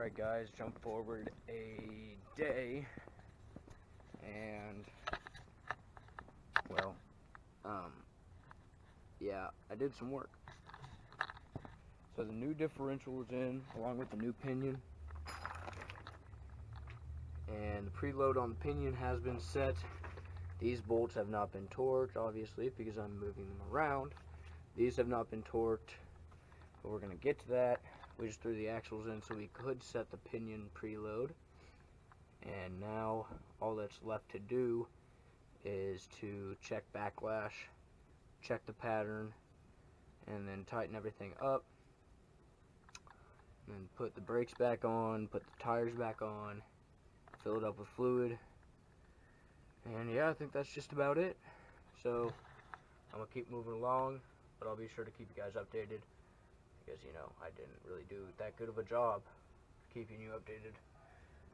Alright guys, jump forward a day, and, well, yeah, I did some work. So the new differential is in, along with the new pinion, and the preload on the pinion has been set. These bolts have not been torqued, obviously, because I'm moving them around. These have not been torqued, but we're going to get to that. We just threw the axles in so we could set the pinion preload, and now all that's left to do is to check backlash, check the pattern, and then tighten everything up, and put the brakes back on, put the tires back on, fill it up with fluid, and yeah, I think that's just about it. So I'm gonna keep moving along, but I'll be sure to keep you guys updated, because, you know, I didn't really do that good of a job keeping you updated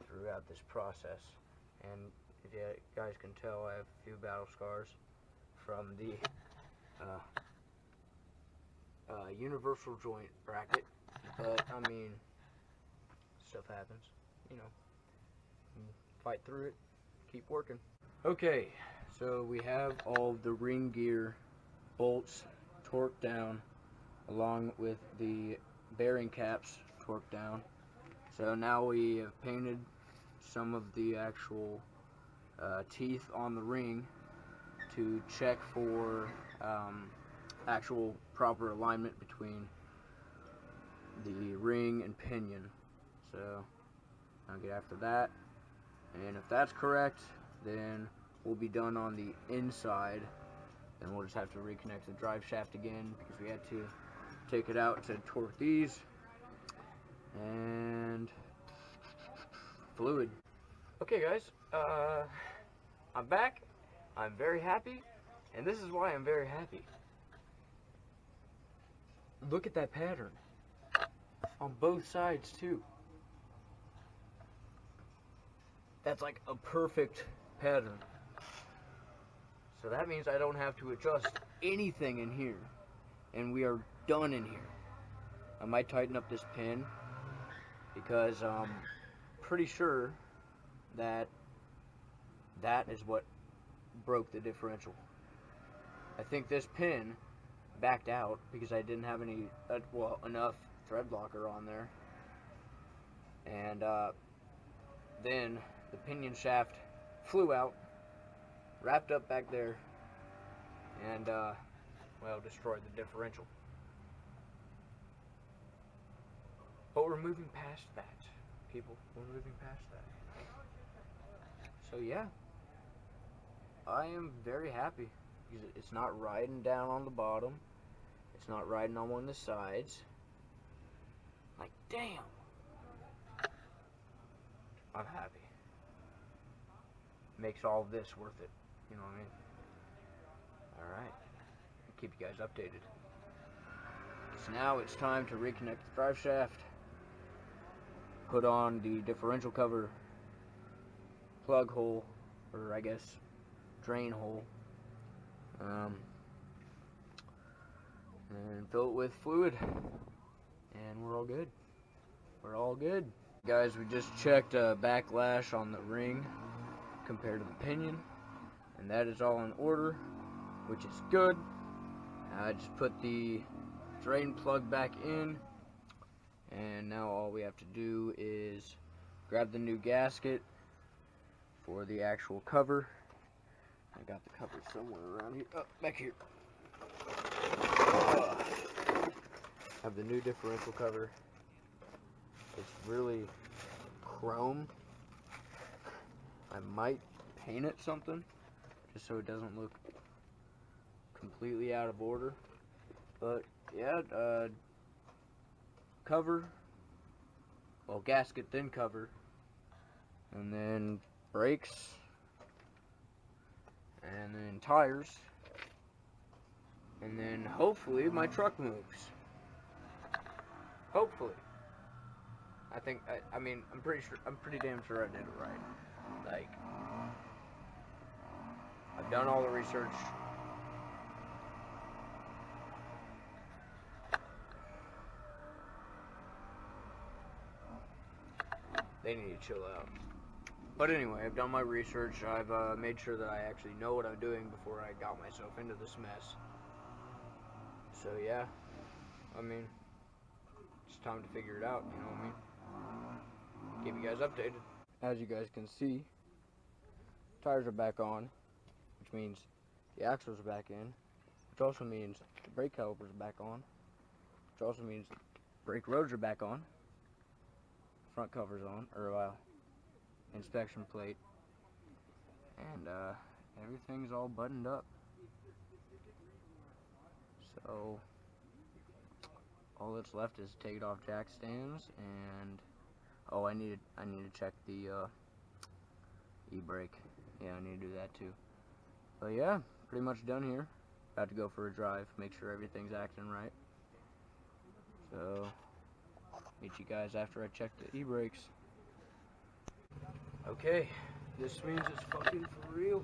throughout this process. And yeah, you guys can tell I have a few battle scars from the universal joint bracket, but I mean, stuff happens, you know. Fight through it, keep working. Okay, so we have all the ring gear bolts torqued down, along with the bearing caps torqued down. So now we have painted some of the actual teeth on the ring to check for actual proper alignment between the ring and pinion. So I'll get after that, and if that's correct, then we'll be done on the inside. Then we'll just have to reconnect the drive shaft again, because we had to take it out to torque these, and fluid. Okay guys, I'm back. I'm very happy, and this is why I'm very happy. Look at that pattern on both sides too. That's like a perfect pattern. So that means I don't have to adjust anything in here, and we are done in here. I might tighten up this pin, because I'm pretty sure that is what broke the differential. I think this pin backed out because I didn't have any enough thread locker on there, and then the pinion shaft flew out, wrapped up back there, and well, destroyed the differential. But we're moving past that, people. We're moving past that. So yeah, I am very happy, because it's not riding down on the bottom. It's not riding on one of the sides. Like, damn. I'm happy. Makes all of this worth it. You know what I mean? Alright. Keep you guys updated. So now it's time to reconnect the drive shaft, put on the differential cover, plug hole, or I guess drain hole, and fill it with fluid, and we're all good. We're all good. Guys, we just checked backlash on the ring compared to the pinion, and that is all in order, which is good. I just put the drain plug back in, and now all we have to do is grab the new gasket for the actual cover. I got the cover somewhere around here. Oh, back here. Have the new differential cover. It's really chrome. I might paint it something, just so it doesn't look completely out of order. But yeah, cover, well, gasket, then cover, and then brakes, and then tires, and then hopefully my truck moves. Hopefully. I mean, I'm pretty damn sure I did it right. Like, I've done all the research. they need to chill out. But anyway, I've done my research. I've made sure that I actually know what I'm doing before I got myself into this mess. So yeah, I mean, it's time to figure it out, you know what I mean? Keep you guys updated. As you guys can see, tires are back on, which means the axles are back in, which also means the brake calipers are back on, which also means brake rotors are back on, front cover's on, or inspection plate, and everything's all buttoned up. So all that's left is take it off jack stands, and oh, I need to check the e-brake. Yeah, I need to do that too. But yeah, pretty much done here. About to go for a drive, make sure everything's acting right. So meet you guys after I check the e-brakes. Okay, this means it's fucking for real.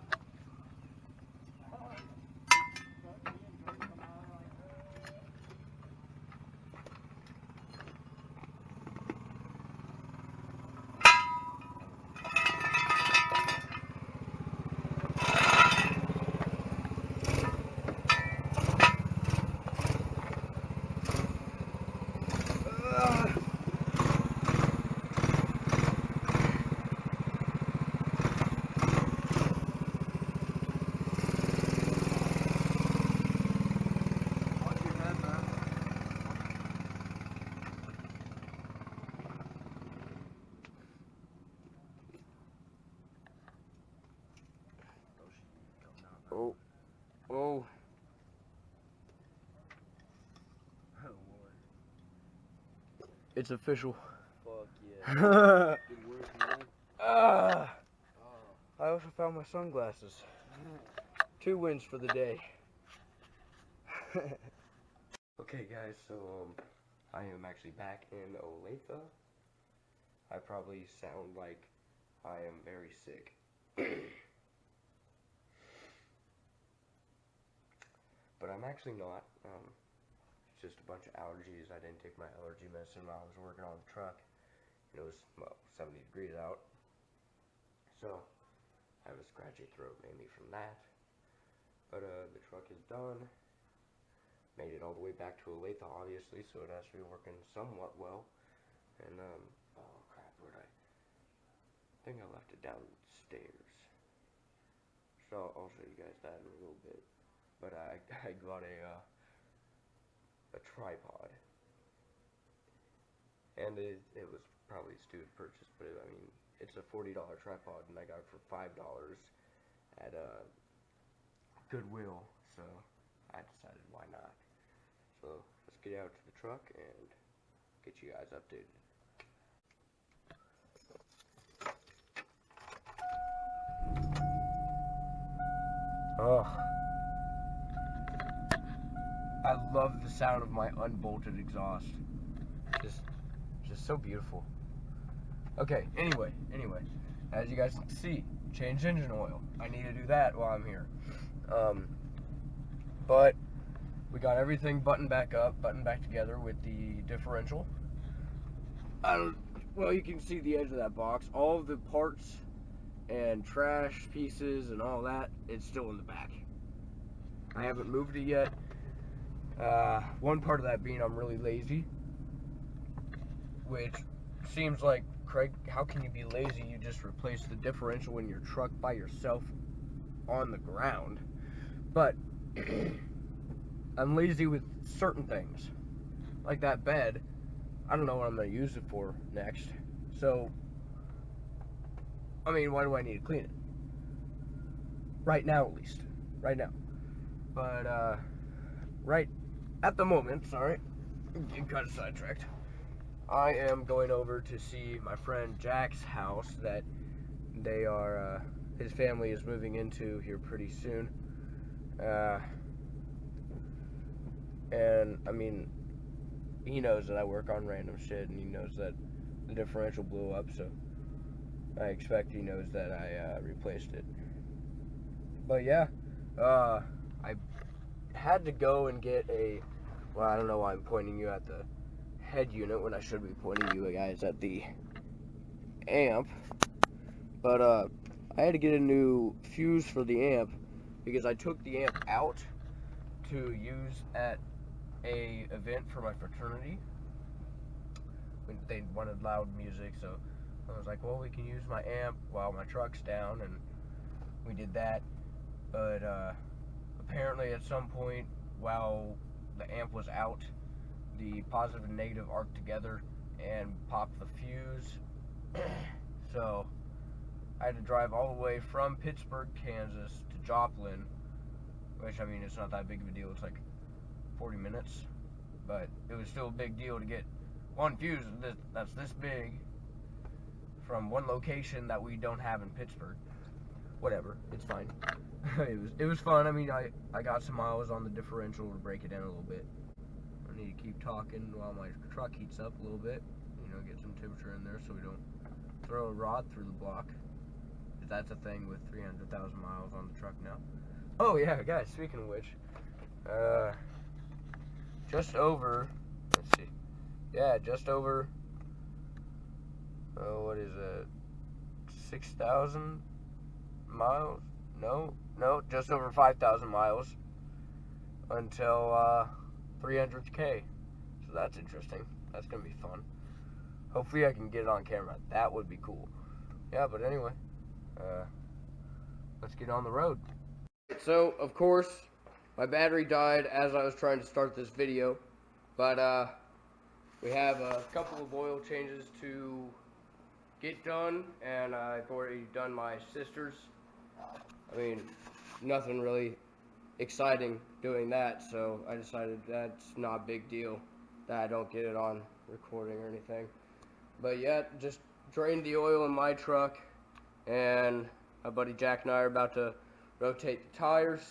Oh, oh. It's official. Fuck yeah. Good work, man. I also found my sunglasses. 2 wins for the day. Okay guys, so I am actually back in Olathe. I probably sound like I am very sick. But I'm actually not. It's just a bunch of allergies. I didn't take my allergy medicine while I was working on the truck. It was, well, 70 degrees out. So, I have a scratchy throat mainly from that. But the truck is done. Made it all the way back to Olathe, obviously, so it has to be working somewhat well. And, oh crap, where'd I think I left it downstairs. So, I'll show you guys that in a little bit. But I got a tripod. And it was probably a stupid purchase, but I mean, it's a $40 tripod, and I got it for $5 at Goodwill, so I decided why not. So let's get out to the truck and get you guys updated. Oh, I love the sound of my unbolted exhaust. Just so beautiful. Okay, anyway, as you guys can see, change engine oil. I need to do that while I'm here. But we got everything buttoned back together with the differential. Well, you can see the edge of that box. All of the parts and trash pieces and all that, it's still in the back. I haven't moved it yet. One part of that being I'm really lazy, which seems like, Craig, how can you be lazy? You just replace the differential in your truck by yourself on the ground. But I'm lazy with certain things, like that bed. I don't know what I'm going to use it for next. So, I mean, why do I need to clean it? Right now, at least. Right now. But, right at the moment, sorry, getting kind of sidetracked. I am going over to see my friend Jack's house that they are, his family is moving into here pretty soon. And, I mean, he knows that I work on random shit, and he knows that the differential blew up, so I expect he knows that I replaced it. But yeah, I had to go and get well, I don't know why I'm pointing you at the head unit when I should be pointing you guys at the amp, but I had to get a new fuse for the amp because I took the amp out to use at a event for my fraternity. They wanted loud music, so I was like, well, we can use my amp while my truck's down, and we did that. But apparently at some point while the amp was out, the positive and negative arced together and popped the fuse. So I had to drive all the way from Pittsburgh, Kansas to Joplin, which, I mean, it's not that big of a deal. It's like 40 minutes, but it was still a big deal to get one fuse that's this big from one location that we don't have in Pittsburgh. Whatever, it's fine. It was fun. I mean, I got some miles on the differential to break it in a little bit. I need to keep talking while my truck heats up a little bit, you know, get some temperature in there so we don't throw a rod through the block. That's a thing with 300,000 miles on the truck now. Oh yeah, guys, speaking of which, just over, let's see, yeah, just over, what is it, 6,000 miles? No, just over 5,000 miles until 300K. So that's interesting. That's gonna be fun. Hopefully I can get it on camera. That would be cool. Yeah, but anyway, let's get on the road. So, of course, my battery died as I was trying to start this video, but we have a couple of oil changes to get done, and I've already done my sister's. I mean, nothing really exciting doing that, so I decided that's not a big deal that I don't get it on recording or anything. But yeah, just drained the oil in my truck, and my buddy Jack and I are about to rotate the tires.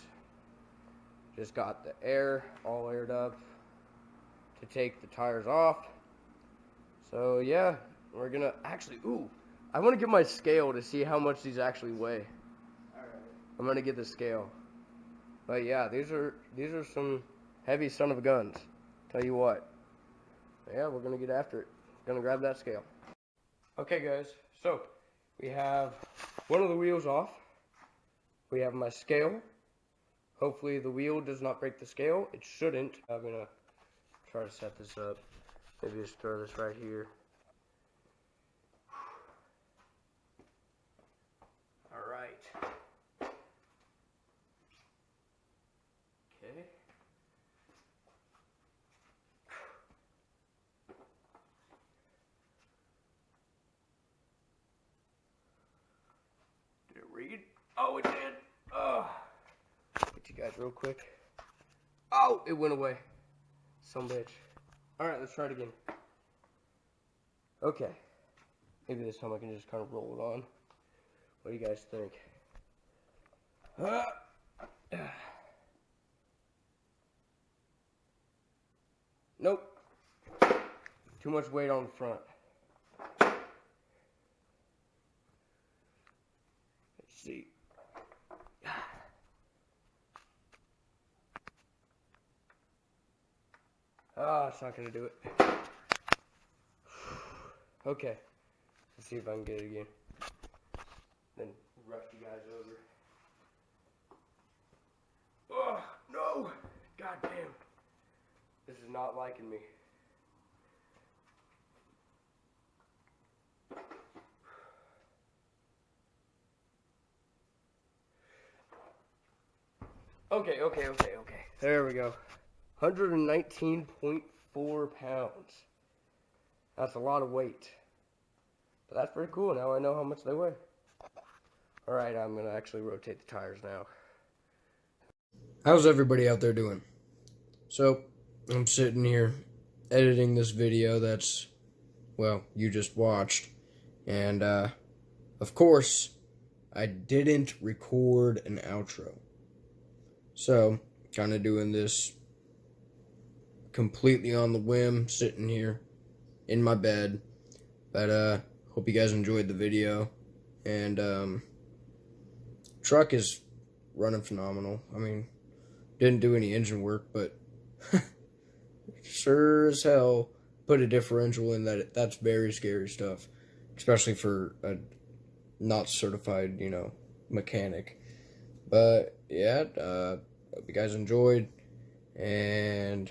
Just got the air all aired up to take the tires off. So yeah, we're gonna actually, I want to get my scale to see how much these actually weigh. I'm gonna get the scale. But yeah, these are some heavy son of guns. Tell you what. Yeah, we're gonna get after it. Gonna grab that scale. Okay guys, so we have one of the wheels off. We have my scale. Hopefully the wheel does not break the scale. It shouldn't. I'm gonna try to set this up. Maybe just throw this right here. All right. Okay. Did it read? Oh, it did. Oh. Get you guys real quick. Oh, it went away. Some bitch. All right, let's try it again. Okay. Maybe this time I can just kind of roll it on. What do you guys think? Nope. Too much weight on the front. Let's see. It's not gonna do it. Okay. Let's see if I can get it again. Then rush you guys over. Oh, no! God damn. This is not liking me. Okay. There we go. 119.4 pounds. That's a lot of weight. But that's pretty cool. Now I know how much they weigh. Alright, I'm going to actually rotate the tires now. How's everybody out there doing? So, I'm sitting here editing this video that's, well, you just watched. And, of course, I didn't record an outro. So, kind of doing this completely on the whim, sitting here in my bed. But, hope you guys enjoyed the video. And, truck is running phenomenal. I mean, didn't do any engine work, but sure as hell put a differential in that. That's very scary stuff. especially for a not certified, mechanic. But yeah, hope you guys enjoyed, and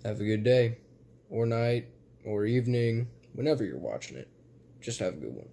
have a good day, or night, or evening, whenever you're watching it. Just have a good one.